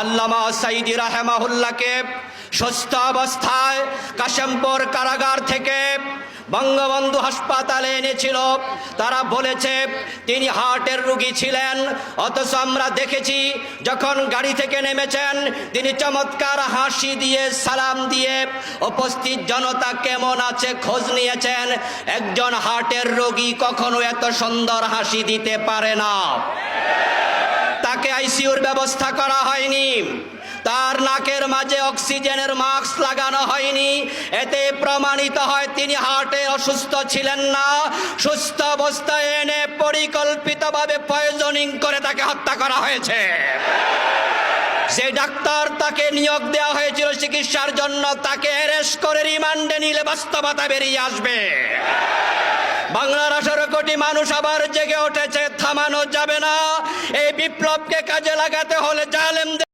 আল্লামা সাইদি রাহেমাহুল্লাহকে সুস্থ অবস্থায় কাশেমপুর কারাগার থেকে বঙ্গবন্ধু হাসপাতালে এনেছিল। তারা বলেছে তিনি হার্টের রোগী ছিলেন, অথচ আমরা দেখেছি যখন গাড়ি থেকে নেমেছেন তিনি চমৎকার হাসি দিয়ে সালাম দিয়ে উপস্থিত জনতা কেমন আছে খোঁজ নিয়েছেন। একজন হার্টের রোগী কখনো এত সুন্দর হাসি দিতে পারে না। তাকে আইসিইউর ব্যবস্থা করা হয়নি, তার নাকের মাঝে অক্সিজেনের মাস্ক লাগানো হয়নি। এতে প্রমাণিত হয় তিনি হার্টে অসুস্থ ছিলেন না। সুস্থ অবস্থায় এনে পরিকল্পিতভাবে পয়জনিং করে তাকে হত্যা করা হয়েছে। যে ডাক্তার তাকে নিয়োগ দেওয়া হয়েছিল চিকিৎসার জন্য, তাকে অ্যারেস্ট করে রিমান্ডে নিলে বাস্তবতা বেরিয়ে আসবে। বাংলার 18 কোটি মানুষ আবার জেগে উঠেছে, থামানো যাবে না। এই বিপ্লবকে কাজে লাগাতে হলে জালেমদের